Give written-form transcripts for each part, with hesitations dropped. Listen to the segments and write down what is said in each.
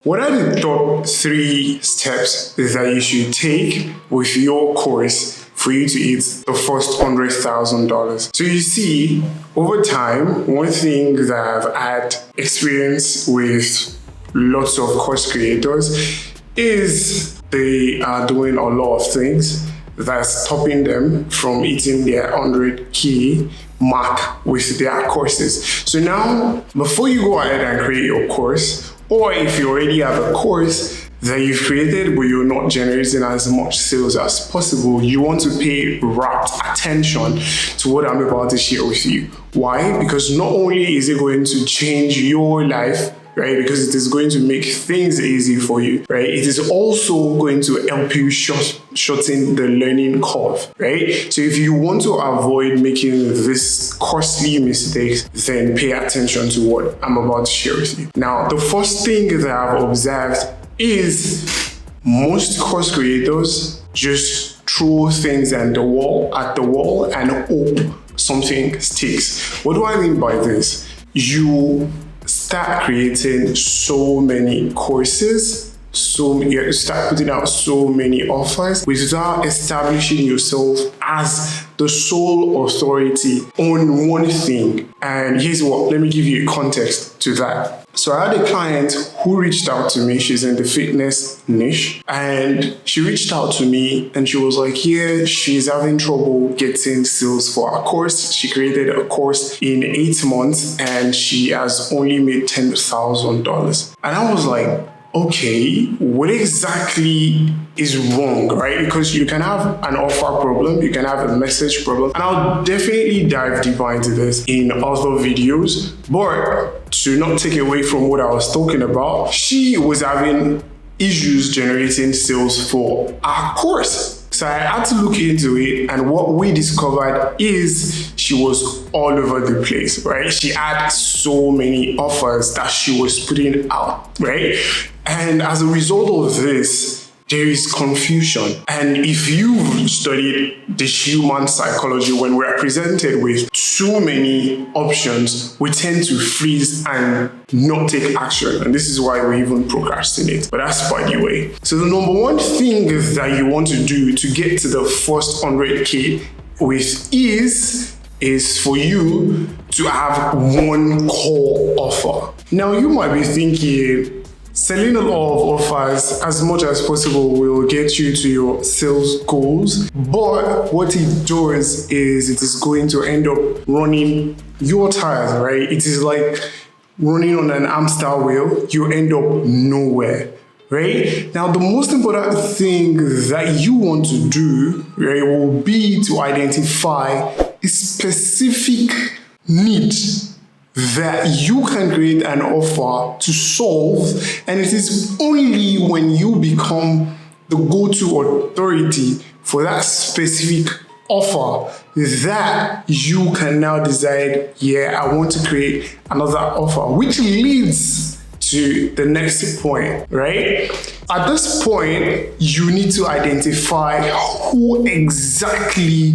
What are the top 3 steps that you should take with your course for you to hit the first $100,000? So you see, over time, one thing that I've had experience with lots of course creators is they are doing a lot of things that's stopping them from hitting their 100K mark with their courses. So now, before you go ahead and create your course, or if you already have a course that you've created but you're not generating as much sales as possible, you want to pay rapt attention to what I'm about to share with you. Why? Because not only is it going to change your life, right? Because it is going to make things easy for you, right? It is also going to help you shorten the learning curve, right? So if you want to avoid making this costly mistakes, then pay attention to what I'm about to share with you. Now, the first thing that I've observed is most course creators just throw things at the wall and hope something sticks. What do I mean by this? You start creating so many courses, you start putting out so many offers without establishing yourself as the sole authority on one thing. And here's what, let me give you a context to that. So I had a client who reached out to me. She's in the fitness niche, and she reached out to me and she was like, yeah, she's having trouble getting sales for her course. She created a course in 8 months and she has only made $10,000. And I was like, okay, what exactly is wrong, right? Because you can have an offer problem, you can have a message problem, and I'll definitely dive deeper into this in other videos. But to not take away from what I was talking about, she was having issues generating sales for our course. So I had to look into it, and what we discovered is she was all over the place, right? She had so many offers that she was putting out, right? And as a result of this, there is confusion. And if you've studied the human psychology, when we're presented with too many options, we tend to freeze and not take action. And this is why we even procrastinate. But that's by the way. So the number one thing that you want to do to get to the first 100K with ease is for you to have one core offer. Now you might be thinking, selling a lot of offers as much as possible will get you to your sales goals, but what it does is it is going to end up running your tires, right? It is like running on an hamster wheel. You end up nowhere, right? Now, the most important thing that you want to do, right, will be to identify a specific need that you can create an offer to solve, and it is only when you become the go-to authority for that specific offer that you can now decide, yeah, I want to create another offer, which leads to the next point, right? At this point, you need to identify who exactly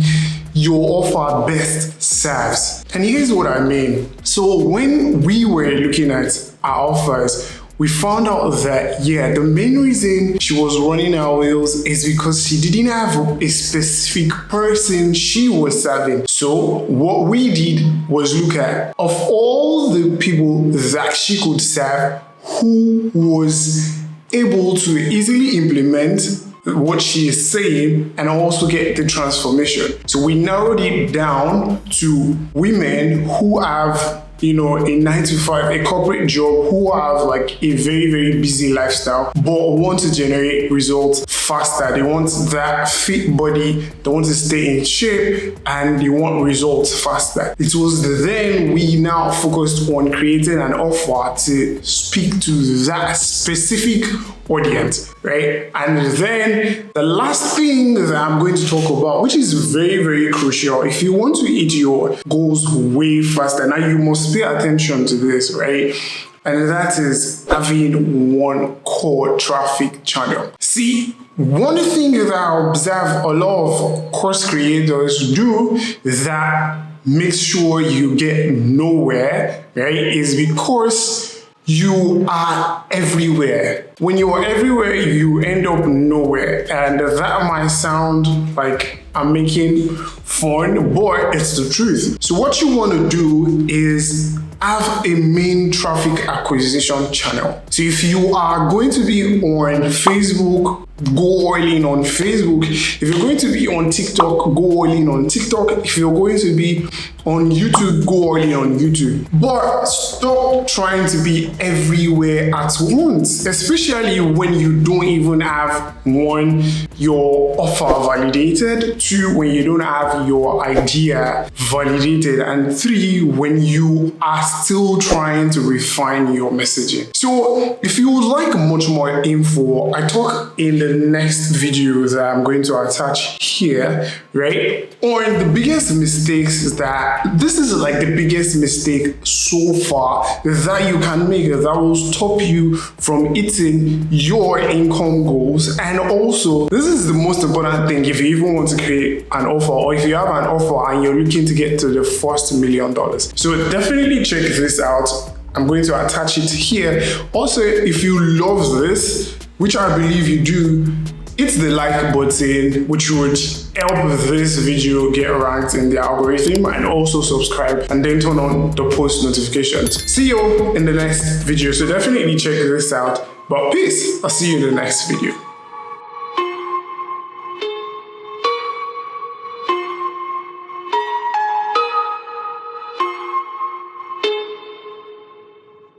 your offer best serves. And here's what I mean. So when we were looking at our offers, we found out that, yeah, the main reason she was running our wheels is because she didn't have a specific person she was serving. So what we did was look at, of all the people that she could serve, who was able to easily implement what she is saying and also get the transformation. So we narrowed it down to women who have, a 9-to-5, a corporate job, who have like a very, very busy lifestyle, but want to generate results faster. They want that fit body, they want to stay in shape, and they want results faster. It was then we now focused on creating an offer to speak to that specific audience, right? And then the last thing that I'm going to talk about, which is very, very crucial, if you want to hit your goals way faster, now you must pay attention to this, right? And that is having one core traffic channel. See, one thing that I observe a lot of course creators do that makes sure you get nowhere, right, is because you are everywhere. When you are everywhere, you end up nowhere. And that might sound like I'm making fun, but it's the truth. So what you want to do is have a main traffic acquisition channel. So if you are going to be on Facebook, go all in on Facebook. If you're going to be on TikTok, go all in on TikTok. If you're going to be on YouTube, go all in on YouTube. But stop trying to be everywhere at once, especially when you don't even have, one, your offer validated, two, when you don't have your idea validated, and three, when you are still trying to refine your messaging. So if you would like much more info, I talk in the next video that I'm going to attach here, right? On the biggest mistakes that this is like the biggest mistake so far that you can make that will stop you from hitting your income goals. And also, this is the most important thing if you even want to create an offer, or if you have an offer and you're looking to get to the first $1 million. So definitely check this out. I'm going to attach it here. Also, if you love this, which I believe you do, hit the like button, which would help this video get ranked in the algorithm, and also subscribe and then turn on the post notifications. See you in the next video. So definitely check this out. But peace. I'll see you in the next video.